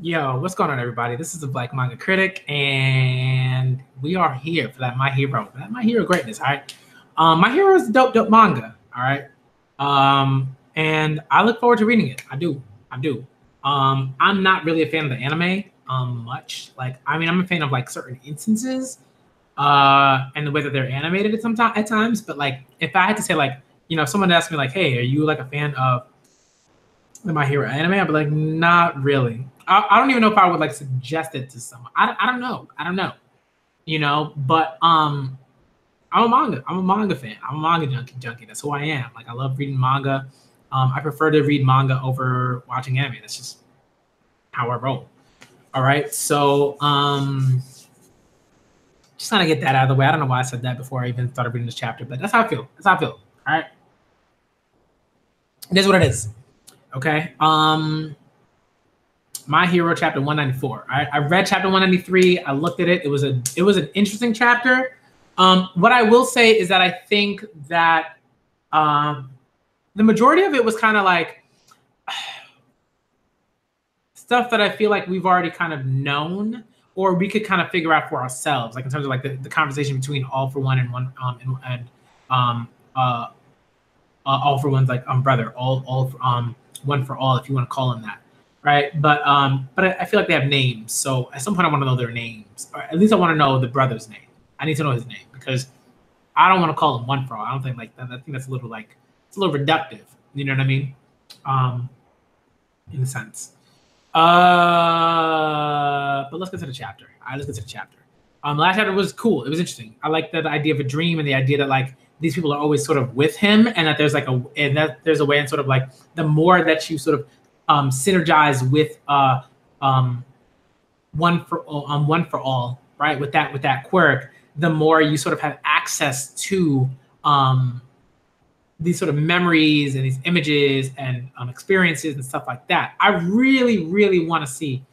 Yo, what's going on, everybody? This is the Black Manga Critic, and we are here for that My Hero greatness. All right, My Hero is dope manga. All right, and I look forward to reading it. I do. I'm not really a fan of the anime, much. Like, I mean, I'm a fan of like certain instances, and the way that they're animated at times. But like, if I had to say, like, if someone asked me, like, hey, are you like a fan of the My Hero anime? I'd be like, not really. I don't even know if I would like suggest it to someone. I don't know. I don't know. But I'm a manga fan. I'm a manga junkie. That's who I am. Like, I love reading manga. I prefer to read manga over watching anime. That's just how I roll. All right. So just kind of get that out of the way. I don't know why I said that before I even started reading this chapter, but that's how I feel. That's how I feel. All right. It is what it is. Okay. My Hero chapter 194. I read chapter 193. I looked at it. It was an interesting chapter. What I will say is that I think that the majority of it was kind of like stuff that I feel like we've already kind of known, or we could kind of figure out for ourselves, like in terms of like the conversation between All for One and All for One's like brother, all One for All, if you want to call him that. Right, but I feel like they have names, so at some point I want to know their names, or at least I want to know the brother's name. I need to know his name because I don't want to call him One for All. I don't think like that. I think that's a little like it's a little reductive. You know what I mean? In a sense. But let's get to the chapter. All right, let's get to the chapter. Last chapter was cool. It was interesting. I like the idea of a dream and the idea that like these people are always sort of with him, and that there's there's a way, and sort of like the more that you sort of synergize with one for all, right? With that quirk, the more you sort of have access to these sort of memories and these images and experiences and stuff like that. I really, really want to see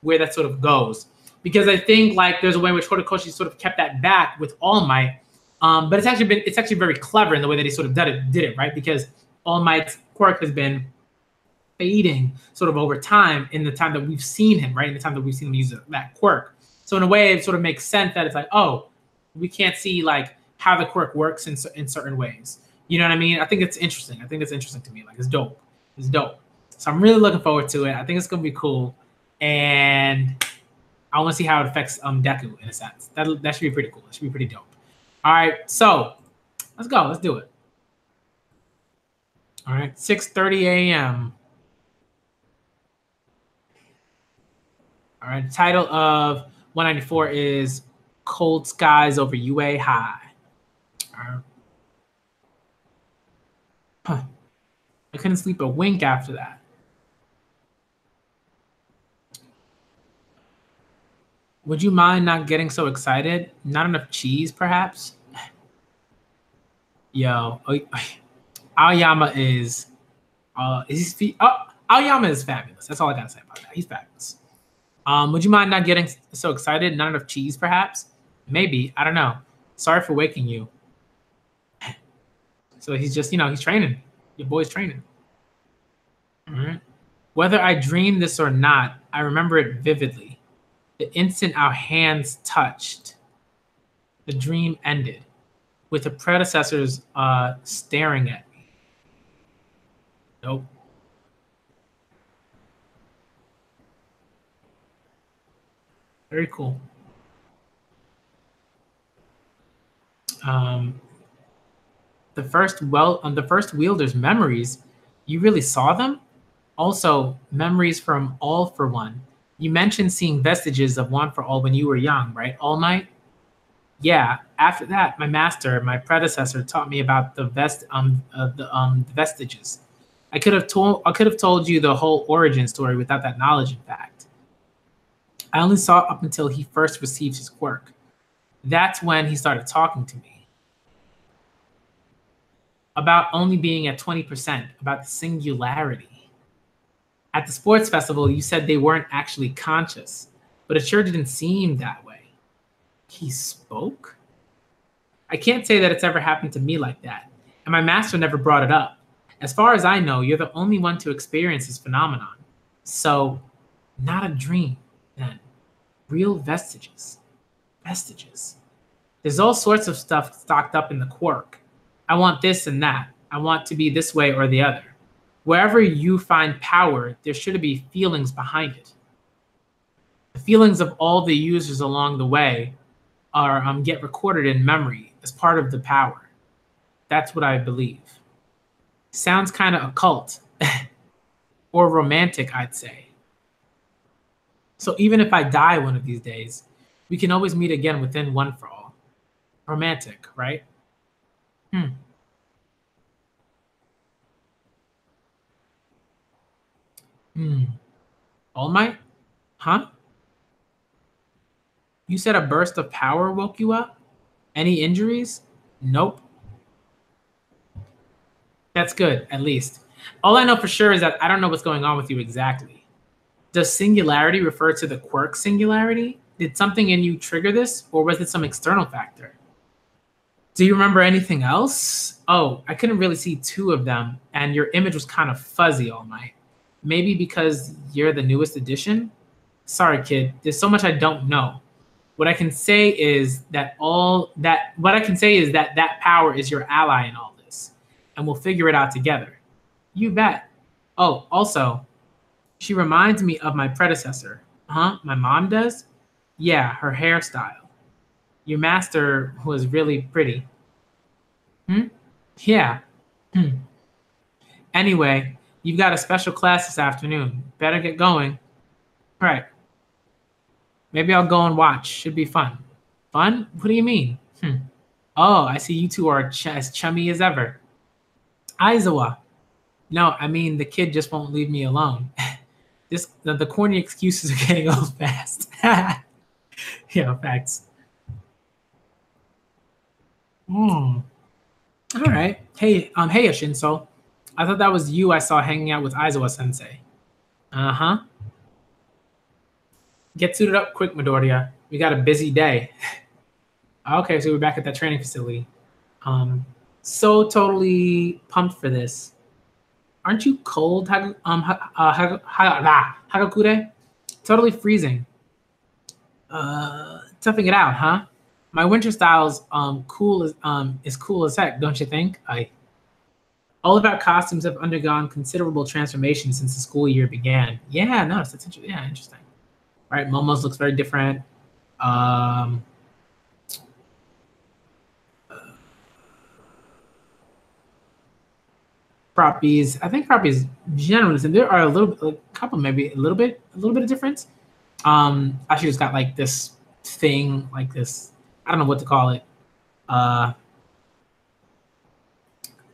where that sort of goes, because I think like there's a way in which Horikoshi sort of kept that back with All Might, but it's actually very clever in the way that he sort of did it, right? Because All Might's quirk has been fading sort of over time in the time that we've seen him, right? In the time that we've seen him use that quirk. So in a way, it sort of makes sense that it's like, oh, we can't see like how the quirk works in certain ways. You know what I mean? I think it's interesting. I think it's interesting to me. Like, it's dope. It's dope. So I'm really looking forward to it. I think it's gonna be cool, and I want to see how it affects Deku in a sense. That should be pretty cool. It should be pretty dope. All right, so let's go. Let's do it. All right, 6:30 a.m. All right, the title of 194 is Cold Skies Over UA High. All right. Huh. I couldn't sleep a wink after that. Would you mind not getting so excited? Not enough cheese, perhaps? Yo, Aoyama is Aoyama is fabulous. That's all I gotta say about that. He's fabulous. Would you mind not getting so excited? Not enough cheese, perhaps? Maybe. I don't know. Sorry for waking you. So he's just, he's training. Your boy's training. All right. Whether I dreamed this or not, I remember it vividly. The instant our hands touched, the dream ended, with the predecessors staring at me. Nope. Very cool. The first wielder's memories, you really saw them? Also, memories from All for One. You mentioned seeing vestiges of One for All when you were young, right? All Might? Yeah. After that, my master, my predecessor, taught me about the vestiges. I could have told you the whole origin story without that knowledge. In fact, I only saw it up until he first received his quirk. That's when he started talking to me about only being at 20%, about the singularity. At the sports festival, you said they weren't actually conscious, but it sure didn't seem that way. He spoke? I can't say that it's ever happened to me like that, and my master never brought it up. As far as I know, you're the only one to experience this phenomenon. So Not a dream, then. Real vestiges. Vestiges. There's all sorts of stuff stocked up in the quirk. I want this and that. I want to be this way or the other. Wherever you find power, there should be feelings behind it. The feelings of all the users along the way are get recorded in memory as part of the power. That's what I believe. Sounds kind of occult or romantic, I'd say. So even if I die one of these days, we can always meet again within One for All. Romantic, right? All Might? Huh? You said a burst of power woke you up? Any injuries? Nope. That's good, at least. All I know for sure is that I don't know what's going on with you exactly. Does singularity refer to the quirk singularity? Did something in you trigger this, or was it some external factor? Do you remember anything else? Oh, I couldn't really see two of them, and your image was kind of fuzzy, All Might. Maybe because you're the newest edition? Sorry, kid. There's so much I don't know. What I can say is that that power is your ally in all this, and we'll figure it out together. You bet. Oh, also, she reminds me of my predecessor. Huh? My mom does? Yeah, her hairstyle. Your master was really pretty. Yeah. Anyway, you've got a special class this afternoon. Better get going. Right. Maybe I'll go and watch. Should be fun. Fun? What do you mean? Oh, I see you two are as chummy as ever. Aizawa. No, I mean the kid just won't leave me alone. The corny excuses are getting old fast. Yeah, facts. All right. Hey, Shinso. I thought that was you I saw hanging out with Aizawa Sensei. Uh-huh. Get suited up quick, Midoriya. We got a busy day. Okay, so we're back at that training facility. So totally pumped for this. Aren't you cold, Hagakure? Totally freezing. Toughing it out, huh? My winter style's cool is cool as heck, don't you think? All of our costumes have undergone considerable transformation since the school year began. Yeah, no, that's interesting. Yeah, interesting. Right, Momo's looks very different. Proppies. I think Proppies generally, and there are a couple, maybe a little bit of difference. Actually, just got like this thing, like this. I don't know what to call it. Around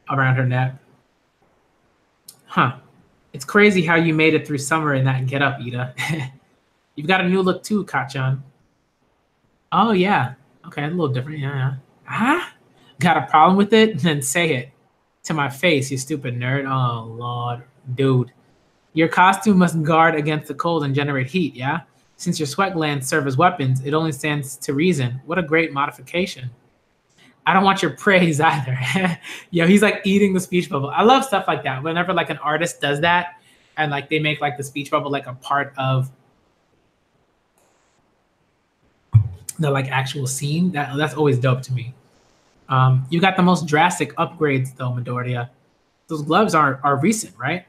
her neck. Huh. It's crazy how you made it through summer in that get up, Ida. You've got a new look too, Kachan. Oh yeah. Okay, a little different. Yeah. Huh? Got a problem with it? Then say it to my face, you stupid nerd. Oh Lord, dude. Your costume must guard against the cold and generate heat, yeah? Since your sweat glands serve as weapons, it only stands to reason. What a great modification. I don't want your praise either. Yo, he's like eating the speech bubble. I love stuff like that. Whenever like an artist does that and like they make like the speech bubble like a part of the like actual scene, that's always dope to me. You got the most drastic upgrades though, Midoriya. Those gloves are recent, right?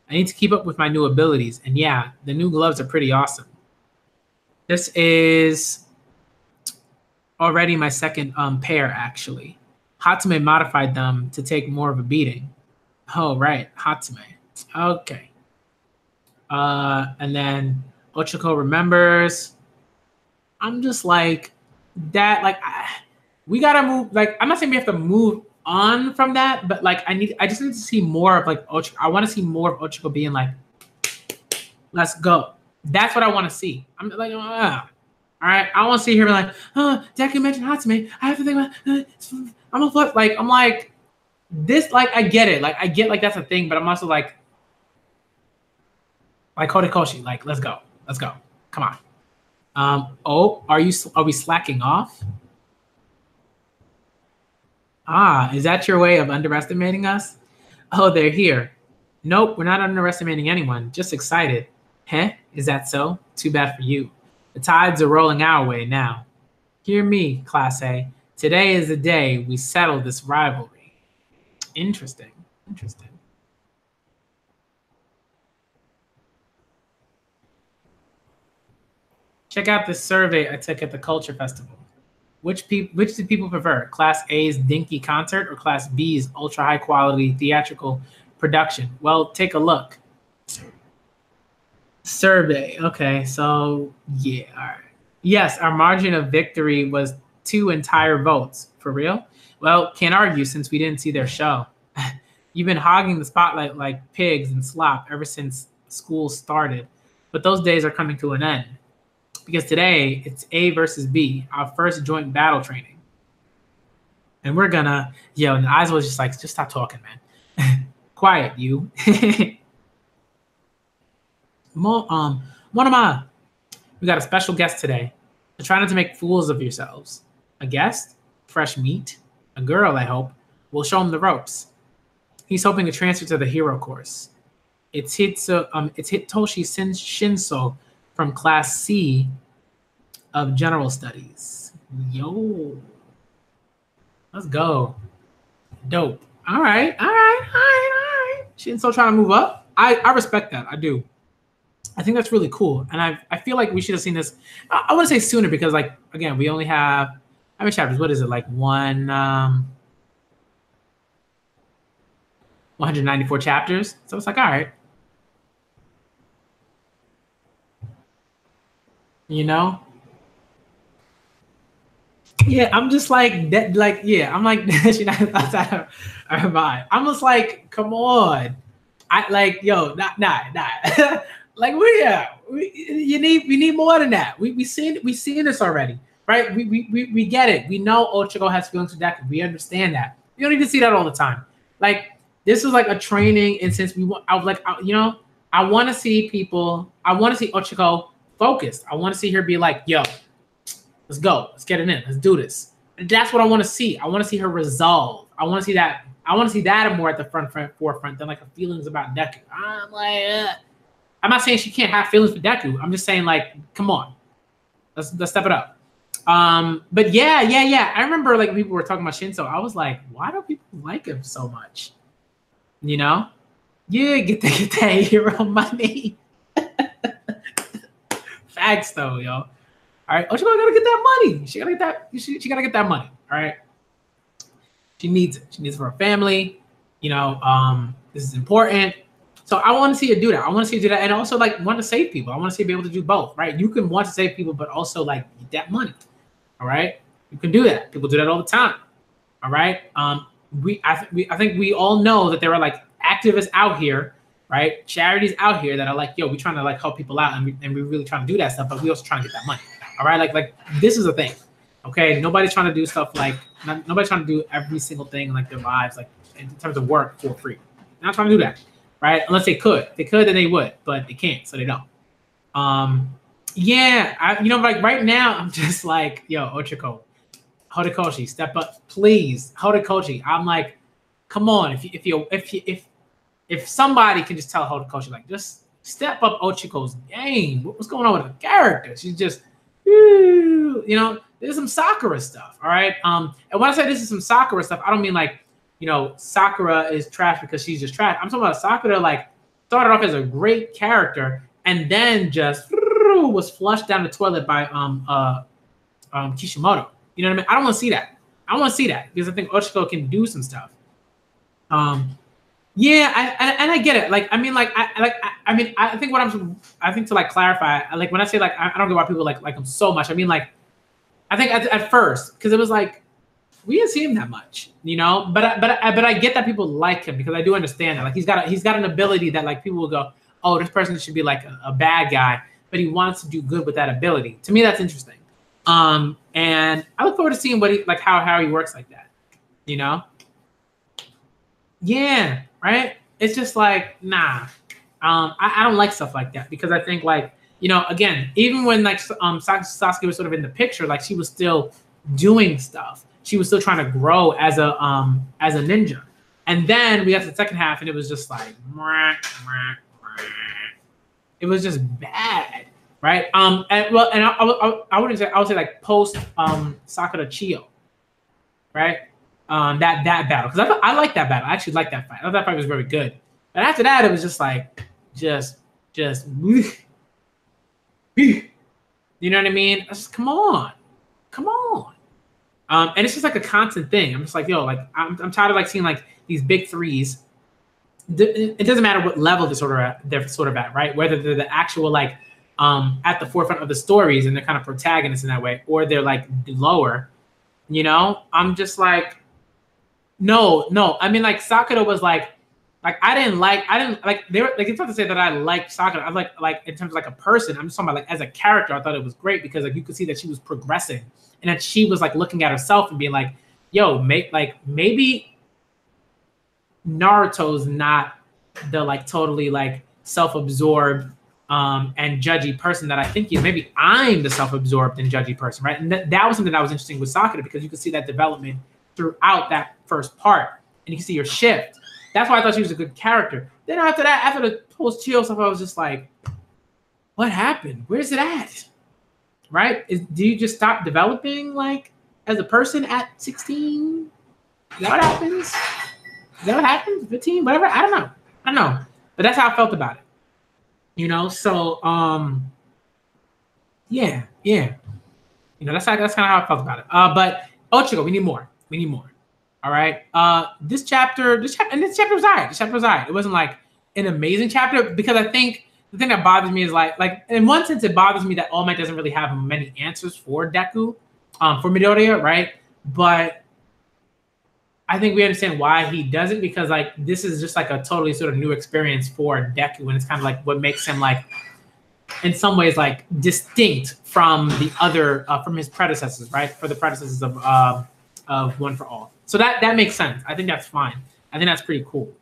I need to keep up with my new abilities. And yeah, the new gloves are pretty awesome. This is already my second pair, actually. Hatsume modified them to take more of a beating. Oh, right, Hatsume. Okay. And then Ochako remembers. I'm just like, that, like, we gotta move, like, I'm not saying we have to move on from that, but like, I just need to see more of like Ochako. I want to see more of Ochako being like, let's go. That's what I want to see. I'm like, all right. I want to see her be like, Deku mentioned Hatsume. I have to think about. I'm a flip. Like, I'm like, this. Like, I get it. Like, I get like that's a thing, but I'm also like Horikoshi. Like, let's go. Let's go. Come on. Oh, are we slacking off? Ah, is that your way of underestimating us? Oh, they're here. Nope, we're not underestimating anyone. Just excited. Heh, is that so? Too bad for you. The tides are rolling our way now. Hear me, Class A. Today is the day we settle this rivalry. Interesting. Interesting. Check out this survey I took at the Culture Festival. Which do people prefer? Class A's dinky concert or Class B's ultra high quality theatrical production? Well, take a look. Survey. Okay, so yeah, all right. Yes, our margin of victory was 2 entire votes. For real? Well, can't argue since we didn't see their show. You've been hogging the spotlight like pigs and slop ever since school started. But those days are coming to an end. Because today it's A versus B, our first joint battle training. And we're gonna, and the eyes was just like, just stop talking, man. Quiet, you. Monoma, we got a special guest today. So try not to make fools of yourselves. A guest? Fresh meat? A girl, I hope. We'll show him the ropes. He's hoping to transfer to the hero course. It's Hitoshi Shinso from Class C of General Studies. Yo. Let's go. Dope. All right. Shinso trying to move up. I respect that. I do. I think that's really cool. And I feel like we should have seen this. I want to say sooner because, like, again, we only have, how many chapters? What is it? Like 194 chapters. So it's like, all right. You know? Yeah, I'm just like that. Like, yeah, I'm like she not outside of her mind. I'm just like, come on, I like, yo, nah. Like we need more than that. We seen this already, right? We get it. We know Ochako has feelings for Deku. We understand that. You don't even see that all the time. Like this was like a training, and since I want to see people. I want to see Ochako focused. I want to see her be like, yo, let's go. Let's get it in. Let's do this. And that's what I want to see. I want to see her resolve. I want to see that. I want to see that more at the forefront than like her feelings about Deku. I'm like, I'm not saying she can't have feelings for Deku. I'm just saying, like, come on, let's step it up. But yeah. I remember like people were talking about Shinso. I was like, why do people like him so much? You know? Yeah, get that hero money. Facts though, yo. All right, Ochako gotta get that money. She gotta get that. She gotta get that money. All right. She needs it. She needs it for her family. This is important. So I want to see her do that. I want to see her do that, and also like want to save people. I want to see her be able to do both. Right? You can want to save people, but also like get that money. All right. You can do that. People do that all the time. All right. I think we all know that there are like activists out here. Right, charities out here that are like, yo, we trying to like help people out, and we really trying to do that stuff, but we also trying to get that money. All right, like this is a thing. Okay, nobody's trying to do stuff like nobody's trying to do every single thing in like their lives, like in terms of work for free. They're not trying to do that, right? Unless they could. If they could, then they would, but they can't, so they don't. Like right now, I'm just like, yo, Ochako, Horikoshi, step up, please, Horikoshi. I'm like, come on, if somebody can just tell Horikoshi, like, just step up Ochiko's game. What's going on with her character? She's just, there's some Sakura stuff, all right? And when I say this is some Sakura stuff, I don't mean like, Sakura is trash because she's just trash. I'm talking about Sakura, like, started off as a great character and then just was flushed down the toilet by Kishimoto. You know what I mean? I don't want to see that. I want to see that because I think Ochako can do some stuff. Yeah, I get it. Like, I think to like clarify, like when I say like I don't get why people like him so much. I mean, like, I think at first because it was like we didn't see him that much, But I get that people like him because I do understand that. Like he's got an ability that like people will go, oh, this person should be like a bad guy, but he wants to do good with that ability. To me, that's interesting. And I look forward to seeing how he works like that, Yeah. Right? It's just like, nah. I don't like stuff like that because I think like, again, even when like Sasuke was sort of in the picture, like she was still doing stuff. She was still trying to grow as a ninja. And then we got to the second half and it was just like, It was just bad, right? I wouldn't say, I would say like post Sakura Chio, right? That battle, because I like that battle. I actually like that fight. I thought that fight was very good. But after that, it was just like just you know what I mean? I just come on. And it's just like a constant thing. I'm just like, yo, like I'm tired of like seeing like these big threes. It doesn't matter what level they're sort of at, right? Whether they're the actual like at the forefront of the stories and they're kind of protagonists in that way, or they're like lower. You know, I'm just like, no. I mean, like Sakura was like I didn't like they were like, it's not to say that I like Sakura. I like in terms of like a person. I'm just talking about like as a character. I thought it was great because like you could see that she was progressing and that she was like looking at herself and being like, yo, maybe Naruto's not the like totally like self-absorbed and judgy person that I think he is. Maybe I'm the self-absorbed and judgy person, right? And that was something that was interesting with Sakura because you could see that development throughout that first part, and you can see your shift. That's why I thought she was a good character. Then after that, after the post Chio stuff, I was just like, what happened? Where's it at? Right? Do you just stop developing like as a person at 16? Is that what happens? Is that what happens? 15? Whatever? I don't know. But that's how I felt about it. You know, so yeah. You know, that's kind of how I felt about it. But Ochiko, we need more. All right. This chapter was all right. It wasn't like an amazing chapter because I think the thing that bothers me is like in one sense it bothers me that All Might doesn't really have many answers for Deku, for Midoriya, right? But I think we understand why he doesn't, because like this is just like a totally sort of new experience for Deku, and it's kind of like what makes him like in some ways like distinct from the other from his predecessors, right? For the predecessors of One for All. So that makes sense. I think that's fine. I think that's pretty cool.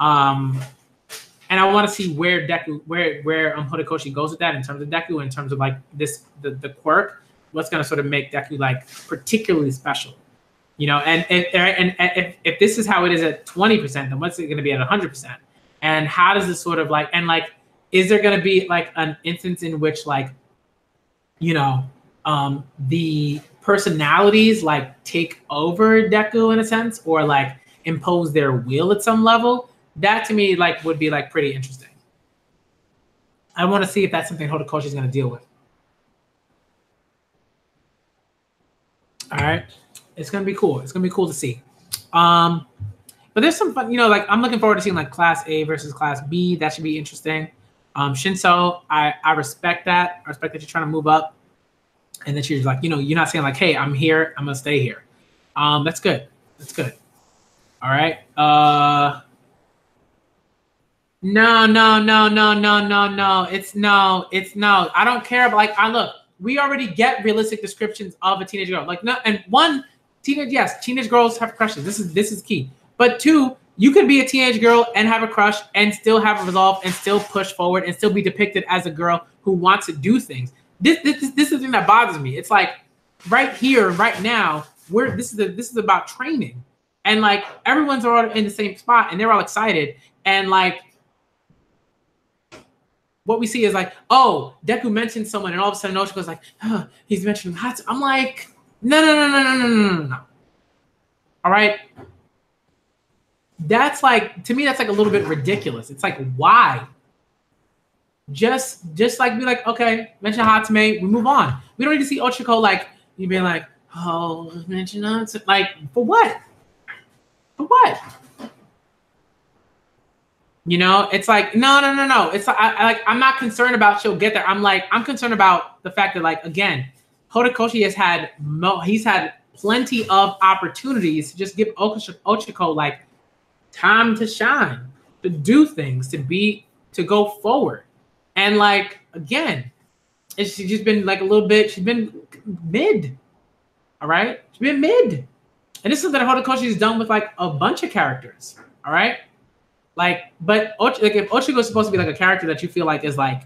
And I want to see where Deku, where Horikoshi goes with that in terms of Deku, in terms of like the quirk, what's going to sort of make Deku like particularly special, you know? And if this is how it is at 20%, then what's it going to be at 100%? And how does this sort of like, and like, is there going to be like an instance in which like, you know, the personalities like take over Deku in a sense, or like impose their will at some level? That to me like would be like pretty interesting. I want to see if that's something Horikoshi is going to deal with. All right, it's going to be cool. It's going to be cool to see. But there's some fun, you know, like I'm looking forward to seeing like Class A versus Class B. That should be interesting. Shinso, I respect that. I respect that you're trying to move up. And then she's like, you know, you're not saying like, hey, I'm here, I'm gonna stay here. That's good. All right. No. It's no. I don't care about like look, we already get realistic descriptions of a teenage girl. Like no, and one, teenage girls have crushes. This is key. But two, you could be a teenage girl and have a crush and still have a resolve and still push forward and still be depicted as a girl who wants to do things. This is the thing that bothers me. It's like right here, right now, this is about training, and like everyone's all in the same spot and they're all excited, and like what we see is like, oh, Deku mentioned someone, and all of a sudden Ochiko's like, oh, he's mentioning Hatsu. I'm like, no. All right. That's like, to me, that's like a little bit ridiculous. It's like, why? Just like be like, okay, mention Hatsume, we move on. We don't need to see Ochiko like you being like, oh, mention Hatsume. Like, for what? You know, it's like, no. It's I'm not concerned about she'll get there. I'm concerned about the fact that like, again, Horikoshi has had he's had plenty of opportunities to just give Ochiko like time to shine, to do things, to go forward. And like, again, she's just been like a little bit, she's been mid. All right. She's been mid. And this is that Horikoshi's done with like a bunch of characters. All right. Like, but if Ochiko is supposed to be like a character that you feel like is like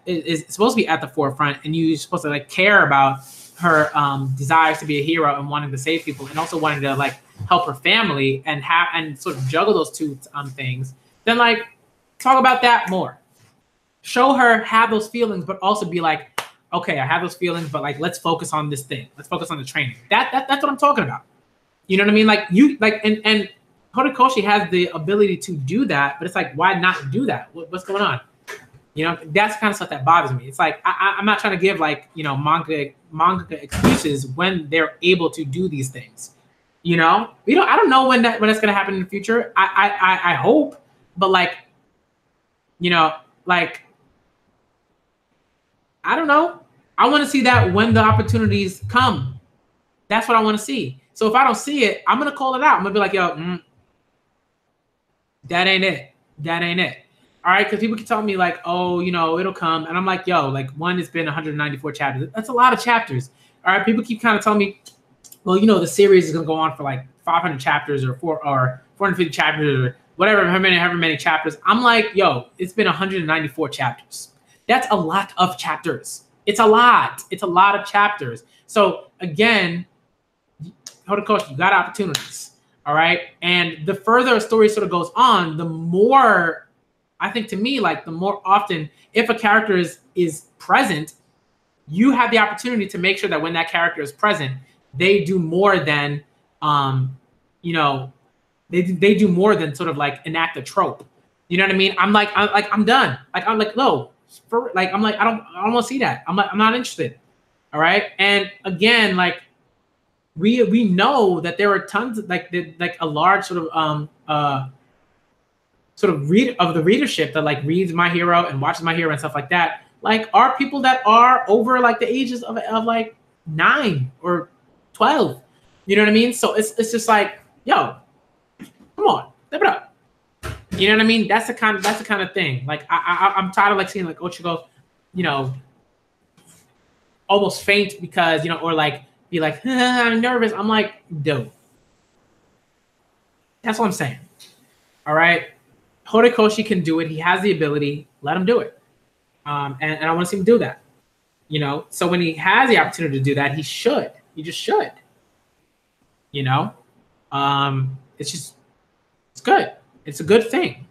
is supposed to be at the forefront, and you're supposed to like care about her desires to be a hero and wanting to save people, and also wanting to like help her family and sort of juggle those two things, then like talk about that more. Show her have those feelings, but also be like, okay, I have those feelings, but like, let's focus on this thing. Let's focus on the training. That's what I'm talking about. You know what I mean? Like and Horikoshi has the ability to do that, but it's like, why not do that? What's going on? You know, that's the kind of stuff that bothers me. It's like I'm not trying to give like, you know, manga excuses when they're able to do these things. You know, I don't know when that's gonna happen in the future. I hope, but like, you know, like, I don't know. I want to see that when the opportunities come. That's what I want to see. So if I don't see it, I'm gonna call it out. I'm gonna be like, yo, that ain't it. That ain't it. All right, because people can tell me like, oh, you know, it'll come, and I'm like, yo, like, one, it's been 194 chapters. That's a lot of chapters. All right, people keep kind of telling me, well, you know, the series is gonna go on for like 500 chapters or 450 chapters or whatever, however many chapters. I'm like, yo, it's been 194 chapters. That's a lot of chapters. It's a lot. It's a lot of chapters. So again, Horikoshi, you got opportunities. All right, and the further a story sort of goes on, the more, I think, to me, like, the more often, if a character is present, you have the opportunity to make sure that when that character is present, they do more than, you know, they do more than sort of like enact a trope. You know what I mean? I'm done. Like, I'm like, no, I'm like, I don't want to see that. I'm not interested. All right, and again, like, we know that there are tons of like a large sort of the readership that like reads My Hero and watches My Hero and stuff like that, like, are people that are over like the ages of like 9 or 12. You know what I mean? So it's just like, yo, come on, step it up. You know what I mean? That's the kind of thing. Like, I'm tired of like seeing like Ochiko, you know, almost faint because, you know, or like be like, I'm nervous. I'm like, dude, that's what I'm saying. All right, Horikoshi can do it. He has the ability. Let him do it. And I want to see him do that. You know, so when he has the opportunity to do that, he should. He just should. You know, it's good. It's a good thing.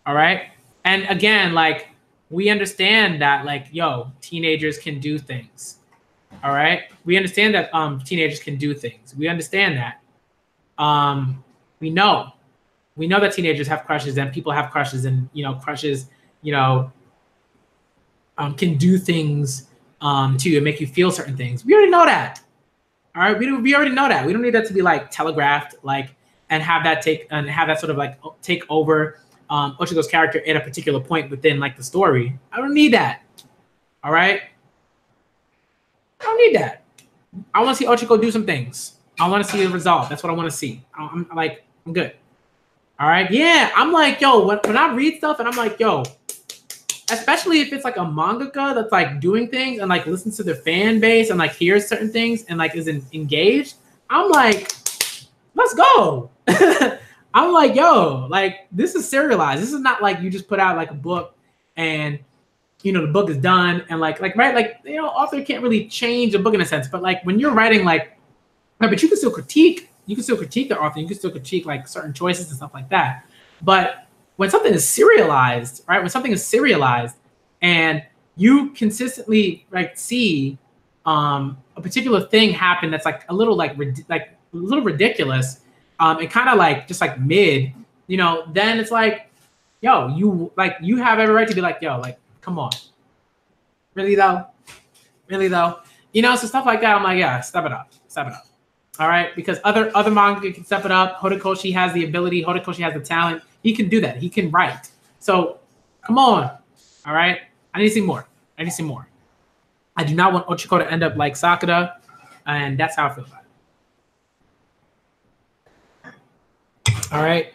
All right. And again, like, we understand that, like, yo, teenagers can do things. All right. We understand that teenagers can do things. We understand that. We know that teenagers have crushes and people have crushes, and, you know, crushes, you know, can do things to you and make you feel certain things. We already know that. All right. We already know that. We don't need that to be like telegraphed, like, and have that sort of like take over Ochiko's character at a particular point within like the story. I don't need that. All right. I don't need that. I want to see Ochiko do some things. I want to see the result. That's what I want to see. I'm good. All right. Yeah. I'm like, yo, when I read stuff and I'm like, yo, especially if it's like a mangaka that's like doing things and like listens to their fan base and like hears certain things and like is engaged, I'm like, let's go. I'm like, yo, like, this is serialized. This is not like you just put out like a book and, you know, the book is done and like right, like, you know, author can't really change a book in a sense, but like when you're writing, like, but you can still critique the author, you can still critique like certain choices and stuff like that. But when something is serialized, right? When something is serialized and you consistently like see a particular thing happen that's like a little like a little ridiculous, and kind of like just like mid, you know, then it's like, yo, you have every right to be like, yo, like, come on, really though, you know, so stuff like that. I'm like, yeah, step it up. All right, because other manga can step it up. Horikoshi has the ability. Horikoshi has the talent. He can do that. He can write. So come on. All right, I need to see more. I do not want Ochiko to end up like Sakura, and that's how I feel about it. All right,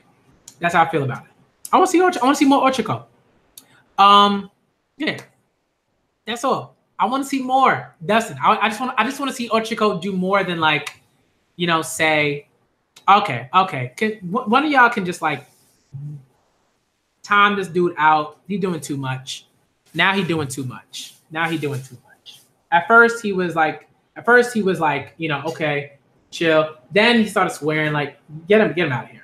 that's how I feel about it. I want to see more Ochiko. Yeah, that's all. I want to see more. Dustin, I just want to see Ochiko do more than like, you know, say, okay. One of y'all can just like time this dude out. He's doing too much. Now he's doing too much. At first he was like, you know, okay, chill. Then he started swearing, like, get him out of here.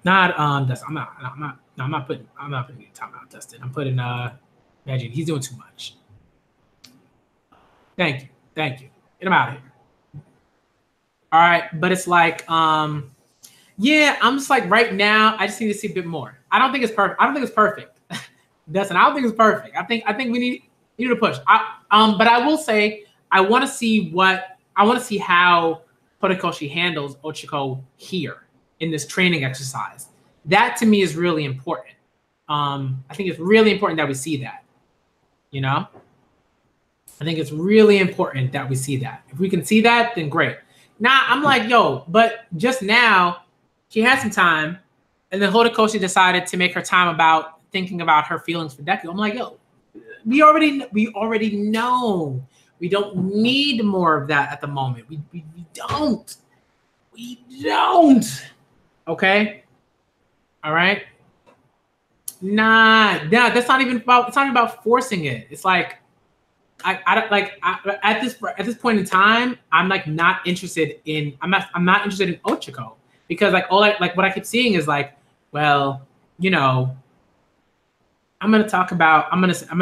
Not Dustin. I'm not. No, I'm not putting any timeout, Dustin. I'm putting Veggie. He's doing too much. Thank you. Get him out of here. All right, but it's like, yeah, I'm just like right now. I just need to see a bit more. I don't think it's perfect. Dustin, I don't think it's perfect. I think we need to push. But I will say I want to see how Horikoshi handles Ochiko here in this training exercise. That to me is really important. I think it's really important that we see that. You know, I think it's really important that we see that. If we can see that, then great. Now I'm like, yo, but just now she had some time, and then Horikoshi decided to make her time about thinking about her feelings for Deku. I'm like, yo, we already know. We don't need more of that at the moment. We don't. We don't. Okay. All right. Nah. That's not even about. It's not even about forcing it. It's like, at this point in time, I'm like not interested in. I'm not interested in Ochiko because like what I keep seeing is like, well, you know, I'm gonna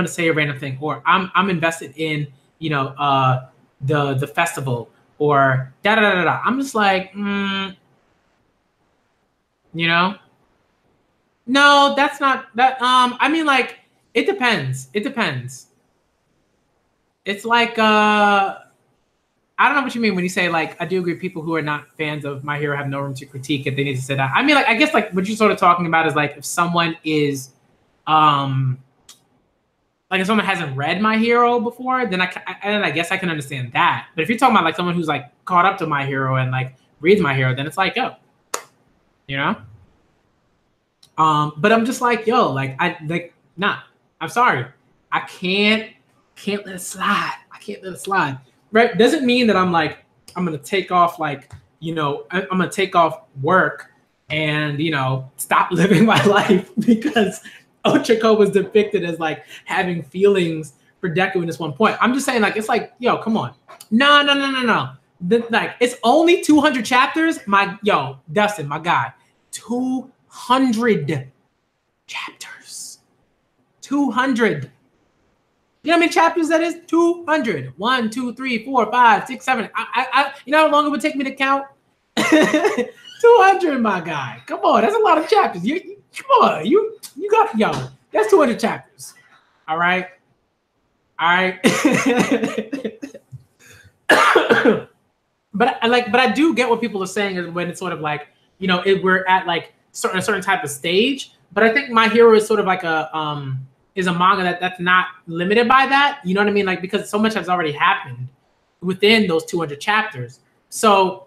say a random thing, or I'm invested in, you know, the festival, or da da da da. I'm just like, you know, no, that's not that. I mean, like, it depends. It's like, I don't know what you mean when you say, like, I do agree people who are not fans of My Hero have no room to critique it. They need to sit down. I mean, like, I guess, like, what you're sort of talking about is, like, if someone is, like, if someone hasn't read My Hero before, then I guess I can understand that. But if you're talking about, like, someone who's, like, caught up to My Hero and, like, reads My Hero, then it's like, yo, you know? But I'm just like, yo, like, nah, I'm sorry. I can't let it slide. Right? Doesn't mean that I'm like, I'm going to take off, like, you know, I'm going to take off work and, you know, stop living my life because Ochiko was depicted as, like, having feelings for Deku in this one point. I'm just saying, like, it's like, yo, come on. No. Like, it's only 200 chapters. Dustin, my guy, 200 chapters. 200. You know how many chapters that is? 200. 1, 2, 3, 4, 5, 6, 7. You know how long it would take me to count? 200, my guy. Come on, that's a lot of chapters. Come on, you got, yo, that's 200 chapters. All right. But I do get what people are saying is when it's sort of like, you know, we're at like a certain type of stage. But I think My Hero is sort of like a manga that's not limited by that. You know what I mean? Like, because so much has already happened within those 200 chapters. So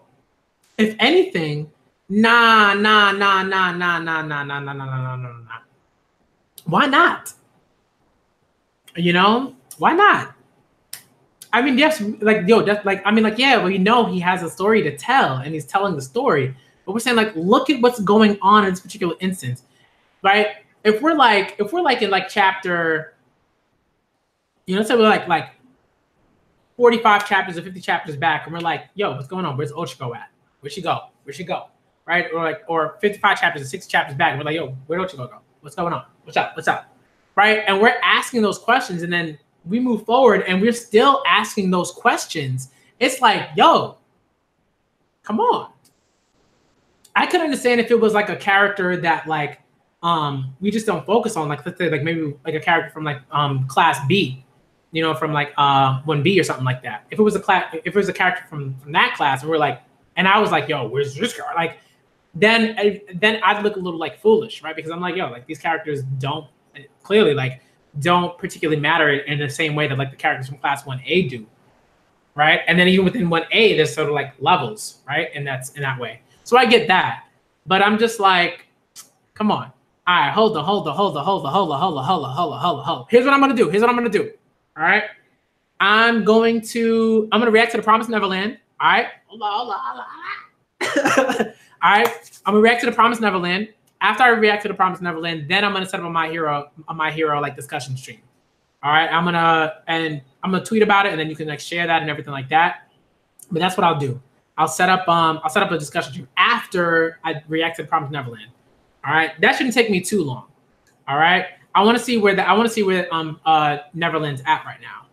if anything, nah. Why not? You know, why not? I mean, yes, like, yo, that's like, I mean, like, yeah, well, you know, he has a story to tell and he's telling the story. But we're saying, like, look at what's going on in this particular instance, right? If we're like in like chapter, you know, let's say we're like 45 chapters or 50 chapters back, and we're like, yo, what's going on? Where's Ochiko at? Where'd she go? Right? Or 55 chapters or 60 chapters back, and we're like, yo, where'd Ochiko go? What's going on? What's up? Right? And we're asking those questions, and then we move forward, and we're still asking those questions. It's like, yo, come on. I could understand if it was like a character that like we just don't focus on, like, let's say, like, maybe like a character from like class B, you know, from like 1B or something like that. If it was a character from that class, and we're like, and I was like, yo, where's this guy? Like, then I'd look a little like foolish, right? Because I'm like, yo, like, these characters don't particularly matter in the same way that like the characters from class 1A do, right? And then even within 1A, there's sort of like levels, right? And that's in that way. So I get that, but I'm just like, come on. All right, hold on. Here's what I'm gonna do. All right, I'm gonna react to the Promised Neverland. All right, hold on. All right, I'm gonna react to the Promised Neverland. After I react to the Promised Neverland, then I'm gonna set up a My Hero like discussion stream. All right, I'm gonna tweet about it, and then you can like share that and everything like that. But that's what I'll do. I'll set up a discussion stream after I react to the Promised Neverland. All right, that shouldn't take me too long. All right. I want to see where Neverland's at right now.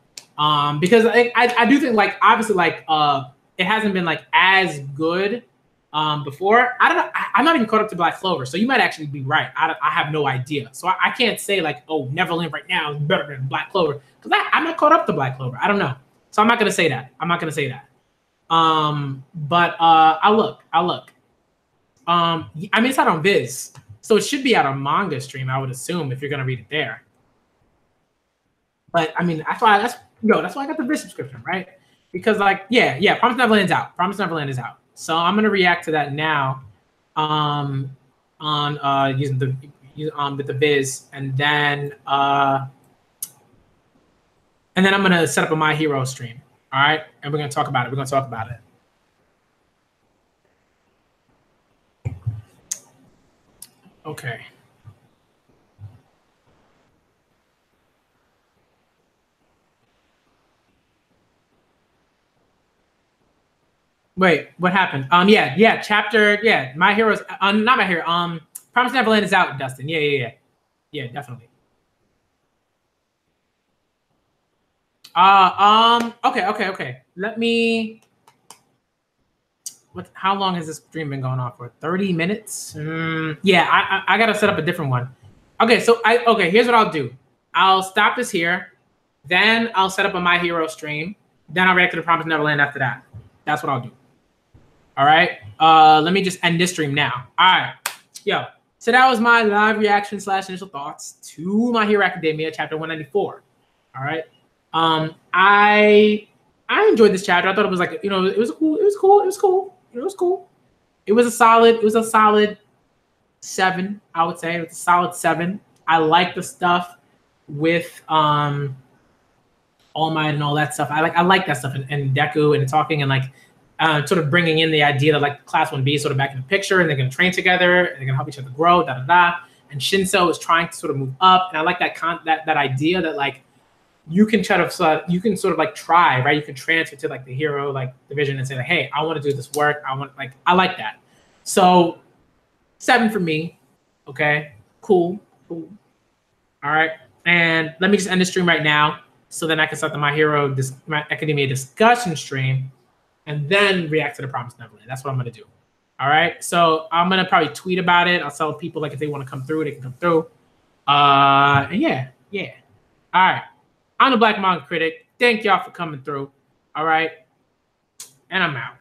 Because I do think like obviously like it hasn't been like as good before. I don't know. I'm not even caught up to Black Clover, so you might actually be right. I have no idea, so I can't say like, oh, Neverland right now is better than Black Clover because I'm not caught up to Black Clover. I don't know, so I'm not gonna say that. But I'll look. I mean, it's out on Viz, so it should be out on Manga stream, I would assume, if you're gonna read it there. But I mean, that's why I got the Viz subscription, right? Because like, yeah, Promised Neverland's out. Promised Neverland is out. So I'm gonna react to that now, on using with the Viz, and then I'm gonna set up a My Hero stream. All right, and we're gonna talk about it. Okay. Wait, what happened? Chapter, My Hero's, not My Hero, Promised Neverland is out, Dustin. Yeah, definitely. Okay. Let me. How long has this stream been going on for? 30 minutes? Yeah, I gotta set up a different one. Okay, so here's what I'll do. I'll stop this here, then I'll set up a My Hero stream, then I'll react to the Promised Neverland after that. That's what I'll do. All right. Let me just end this stream now. All right. Yo. So that was my live reaction / initial thoughts to My Hero Academia chapter 194. All right. I enjoyed this chapter. I thought it was like, it was cool. It was cool. It was a solid 7, I would say. It was a solid 7. I like the stuff with All Might and all that stuff. I like that stuff and Deku and talking and like sort of bringing in the idea that like Class 1B is sort of back in the picture and they're going to train together and they're going to help each other grow, And Shinso is trying to sort of move up. And I like that idea that like you can sort of like try, right? You can transfer to like the hero like division and say like, hey, I want to do this work. I like that. So 7 for me. Okay, cool. All right. And let me just end the stream right now so then I can start the My Academia discussion stream and then react to the Promised Neverland. That's what I'm going to do. All right. So I'm going to probably tweet about it. I'll tell people like if they want to come through, they can come through. And yeah. All right. I'm the Black Manga Critic. Thank y'all for coming through. All right. And I'm out.